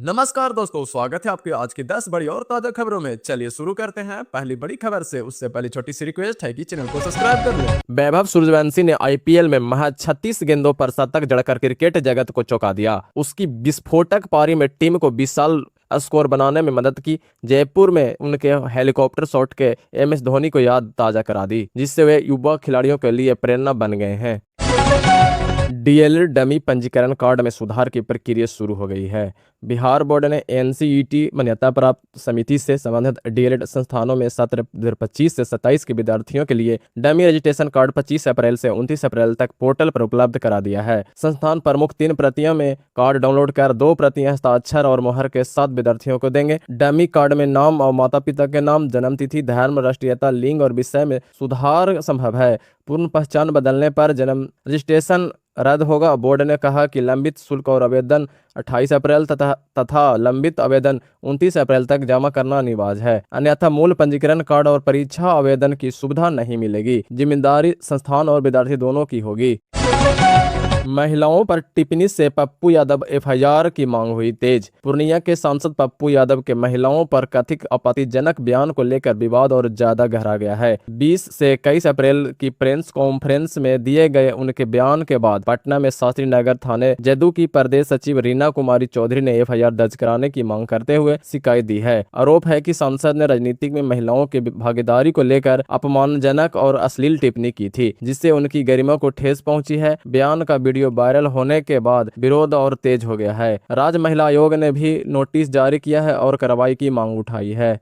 नमस्कार दोस्तों, स्वागत है आपके आज की 10 बड़ी और ताजा खबरों में। चलिए शुरू करते हैं पहली बड़ी खबर से। उससे पहले छोटी सी रिक्वेस्ट है कि चैनल को सब्सक्राइब कर लें। वैभव सूर्यवंशी ने आईपीएल में महज 36 गेंदों पर शतक जड़कर क्रिकेट जगत को चौंका दिया। उसकी विस्फोटक पारी में टीम को विशाल स्कोर बनाने में मदद की। जयपुर में उनके हेलीकॉप्टर शॉट के एमएस धोनी को याद ताजा करा दी, जिससे वे युवा खिलाड़ियों के लिए प्रेरणा बन गए हैं। डीएलएड डमी पंजीकरण कार्ड में सुधार की प्रक्रिया शुरू हो गई है। बिहार बोर्ड ने एनसीईटी मान्यता प्राप्त समिति से संबंधित डीएलएड संस्थानों में सत्र 2025 से 27 के विद्यार्थियों के लिए डमी रजिस्ट्रेशन कार्ड 25 अप्रैल से 29 अप्रैल तक पोर्टल पर उपलब्ध करा दिया है। संस्थान प्रमुख 3 प्रतियों में कार्ड डाउनलोड कर 2 प्रतियां हस्ताक्षर और मुहर के साथ विद्यार्थियों को देंगे। डमी कार्ड में नाम और माता पिता के नाम, जन्मतिथि, धर्म, राष्ट्रीयता, लिंग और विषय में सुधार संभव है। पूर्ण पहचान बदलने पर जन्म रजिस्ट्रेशन रद्द होगा। बोर्ड ने कहा कि लंबित शुल्क और आवेदन 28 अप्रैल तथा लंबित आवेदन 29 अप्रैल तक जमा करना अनिवार्य है, अन्यथा मूल पंजीकरण कार्ड और परीक्षा आवेदन की सुविधा नहीं मिलेगी। जिम्मेदारी संस्थान और विद्यार्थी दोनों की होगी। महिलाओं पर टिप्पणी से पप्पू यादव एफआईआर की मांग हुई तेज। पूर्णिया के सांसद पप्पू यादव के महिलाओं पर कथित आपत्तिजनक बयान को लेकर विवाद और ज्यादा गहरा गया है। 20 से 21 अप्रैल की प्रेस कॉन्फ्रेंस में दिए गए उनके बयान के बाद पटना में शास्त्री नगर थाने जदयू की प्रदेश सचिव रीना कुमारी चौधरी ने एफआईआर दर्ज कराने की मांग करते हुए शिकायत दी है। आरोप है कि सांसद ने राजनीति में महिलाओं की भागीदारी को लेकर अपमानजनक और अश्लील टिप्पणी की थी, जिससे उनकी गरिमा को ठेस पहुंची है। बयान का वीडियो वायरल होने के बाद विरोध और तेज हो गया है। राज्य महिला आयोग ने भी नोटिस जारी किया है और कार्रवाई की मांग उठाई है।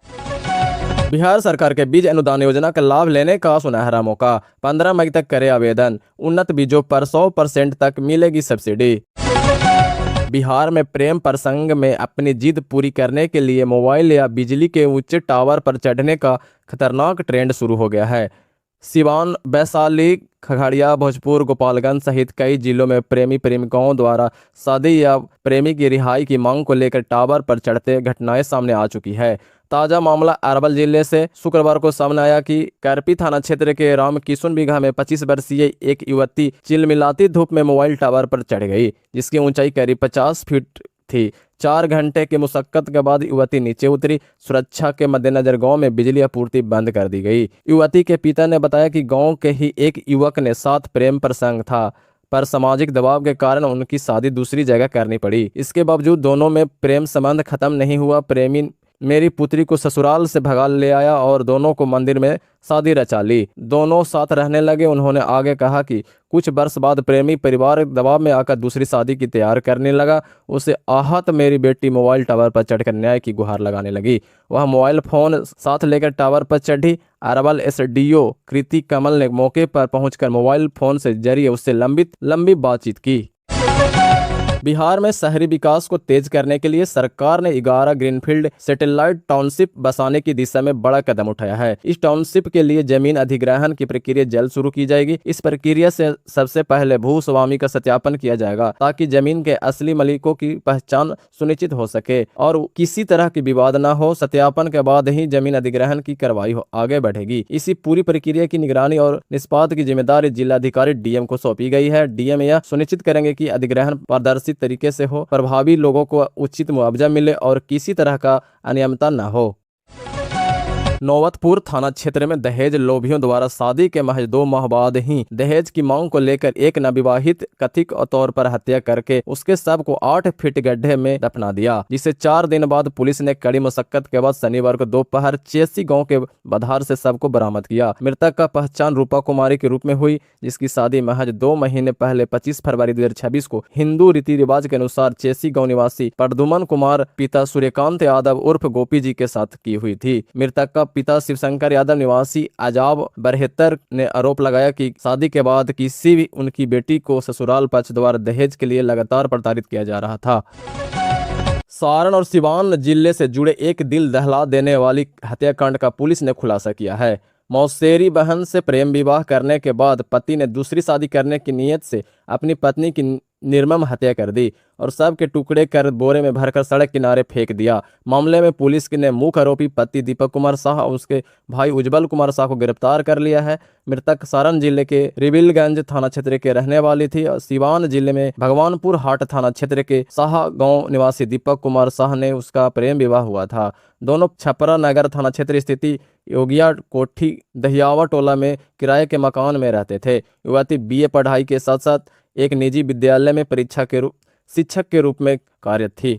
बिहार सरकार के बीज अनुदान योजना का लाभ लेने का सुनहरा मौका। 15 मई तक करे आवेदन। उन्नत बीजों पर 100% तक मिलेगी सब्सिडी। बिहार में प्रेम प्रसंग में अपनी जिद पूरी करने के लिए मोबाइल या बिजली के ऊंचे टावर पर चढ़ने का खतरनाक ट्रेंड शुरू हो गया है। सिवान, वैशाली, खगड़िया, भोजपुर, गोपालगंज सहित कई जिलों में प्रेमी प्रेमिकाओं द्वारा शादी या प्रेमी की रिहाई की मांग को लेकर टावर पर चढ़ते घटनाएं सामने आ चुकी है। ताजा मामला अरवल जिले से शुक्रवार को सामने आया कि करपी थाना क्षेत्र के राम किशुन बीघा में 25 वर्षीय एक युवती चिलमिलाती धूप में मोबाइल टावर पर चढ़ गई, जिसकी ऊंचाई करीब 50 फीट थी। 4 घंटे की मुशक्कत के बाद युवती नीचे उतरी। सुरक्षा के मद्देनजर गांव में बिजली आपूर्ति बंद कर दी गई। युवती के पिता ने बताया कि गांव के ही एक युवक ने साथ प्रेम प्रसंग था, पर सामाजिक दबाव के कारण उनकी शादी दूसरी जगह करनी पड़ी। इसके बावजूद दोनों में प्रेम संबंध खत्म नहीं हुआ। प्रेमी मेरी पुत्री को ससुराल से भगा ले आया और दोनों को मंदिर में शादी रचा ली। दोनों साथ रहने लगे। उन्होंने आगे कहा कि कुछ वर्ष बाद प्रेमी परिवार दबाव में आकर दूसरी शादी की तैयार करने लगा। उसे आहत मेरी बेटी मोबाइल टावर पर चढ़कर न्याय की गुहार लगाने लगी। वह मोबाइल फोन साथ लेकर टावर पर चढ़ी। अरवल एसडीओ कृति कमल ने मौके पर पहुंचकर मोबाइल फोन से जरिए उससे लंबी बातचीत की। बिहार में शहरी विकास को तेज करने के लिए सरकार ने 11 ग्रीनफील्ड सैटेलाइट टाउनशिप बसाने की दिशा में बड़ा कदम उठाया है। इस टाउनशिप के लिए जमीन अधिग्रहण की प्रक्रिया जल्द शुरू की जाएगी। इस प्रक्रिया से सबसे पहले भू स्वामी का सत्यापन किया जाएगा, ताकि जमीन के असली मालिकों की पहचान सुनिश्चित हो सके और किसी तरह की विवाद न हो। सत्यापन के बाद ही जमीन अधिग्रहण की कार्रवाई आगे बढ़ेगी। इसी पूरी प्रक्रिया की निगरानी और निष्पादन की जिम्मेदारी जिलाधिकारी डीएम को सौंपी गई है। डीएम यह सुनिश्चित करेंगे कि अधिग्रहण पारदर्शी तरीके से हो, प्रभावी लोगों को उचित मुआवजा मिले और किसी तरह का अनियमितता न हो। नौबतपुर थाना क्षेत्र में दहेज लोभियों द्वारा शादी के महज 2 माह बाद ही दहेज की मांग को लेकर एक नवविवाहित कथित तौर पर हत्या करके उसके शव को 8 फीट गड्ढे में दफना दिया, जिसे 4 दिन बाद पुलिस ने कड़ी मशक्कत के बाद शनिवार को दोपहर चेसी गांव के बधार से शव को बरामद किया। मृतक का पहचान रूपा कुमारी के रूप में हुई, जिसकी शादी महज 2 महीने पहले 25 फरवरी 2026 को हिंदू रीति रिवाज के अनुसार चेसी गाँव निवासी प्रद्युमन कुमार पिता सूर्यकांत यादव उर्फ गोपी जी के साथ की हुई थी। मृतक का पिता शिवशंकर यादव निवासी अजाब बरहेतर ने आरोप लगाया कि शादी के बाद किसी भी उनकी बेटी को ससुराल पक्ष द्वारा दहेज के लिए लगातार प्रताड़ित किया जा रहा था। सारण और सिवान जिले से जुड़े एक दिल दहला देने वाली हत्याकांड का पुलिस ने खुलासा किया है। मौसेरी बहन से प्रेम विवाह करने के बाद पति ने दूसरी शादी करने की नीयत से अपनी पत्नी की निर्मम हत्या कर दी और शव के टुकड़े कर बोरे में भरकर सड़क किनारे फेंक दिया। मामले में पुलिस ने मुख्य आरोपी पति दीपक कुमार शाह और उसके भाई उज्जवल कुमार शाह को गिरफ्तार कर लिया है। मृतक सारण जिले के रिबिलगंज थाना क्षेत्र के रहने वाली थी और सिवान जिले में भगवानपुर हाट थाना क्षेत्र के शाह गांव निवासी दीपक कुमार शाह ने उसका प्रेम विवाह हुआ था। दोनों छपरा नगर थाना क्षेत्र स्थित योगिया कोठी दहियावा टोला में किराए के मकान में रहते थे। युवती बीए पढ़ाई के साथ साथ एक निजी विद्यालय में शिक्षक के रूप में कार्यरत थी।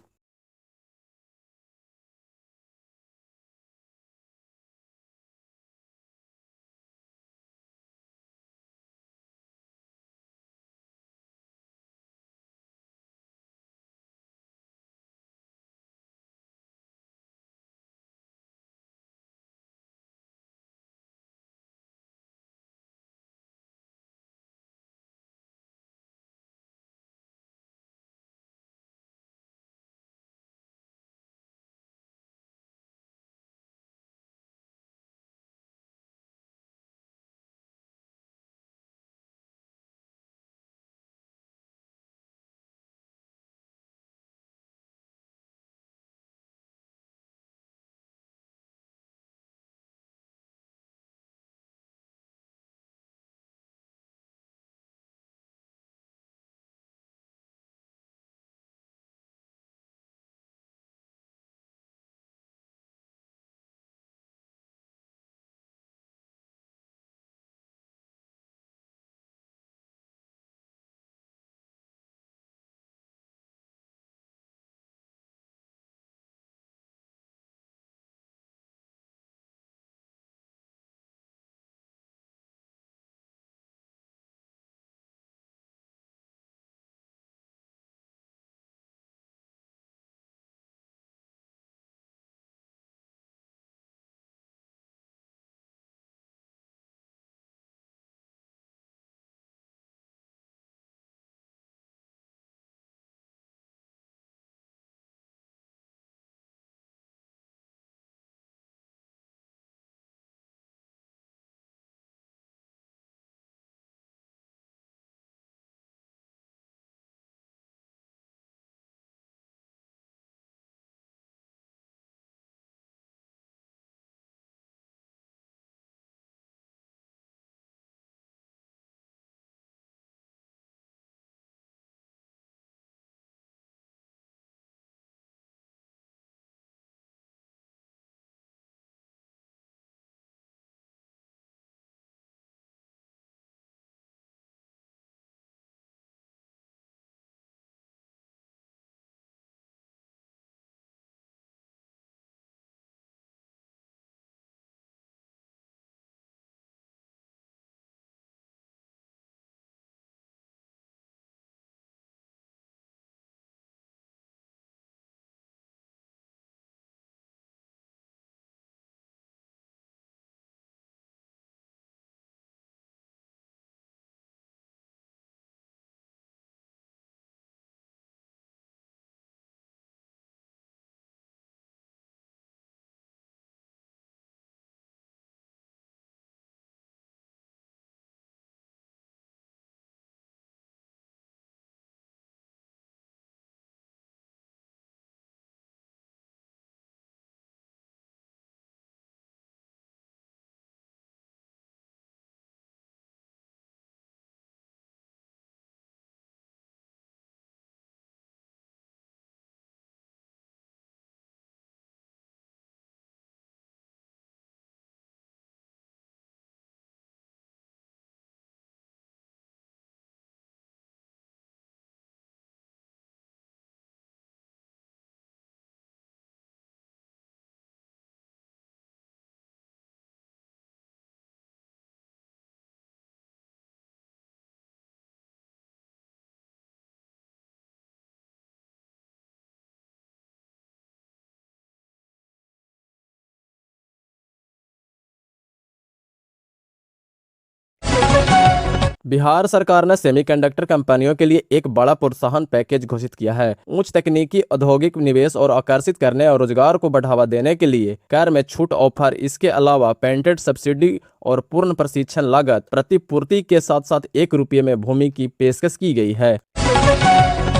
बिहार सरकार ने सेमीकंडक्टर कंपनियों के लिए एक बड़ा प्रोत्साहन पैकेज घोषित किया है। उच्च तकनीकी औद्योगिक निवेश और आकर्षित करने और रोजगार को बढ़ावा देने के लिए कर में छूट ऑफर, इसके अलावा पेटेंट सब्सिडी और पूर्ण प्रशिक्षण लागत प्रतिपूर्ति के साथ साथ ₹1 में भूमि की पेशकश की गई है।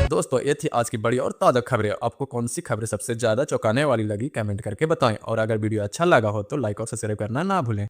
दोस्तों ये थी आज की बड़ी और ताज़ा खबरें। आपको कौन सी खबरें सबसे ज़्यादा चौंकाने वाली लगी कमेंट करके बताएं, और अगर वीडियो अच्छा लगा हो तो लाइक और सब्सक्राइब करना ना भूलें।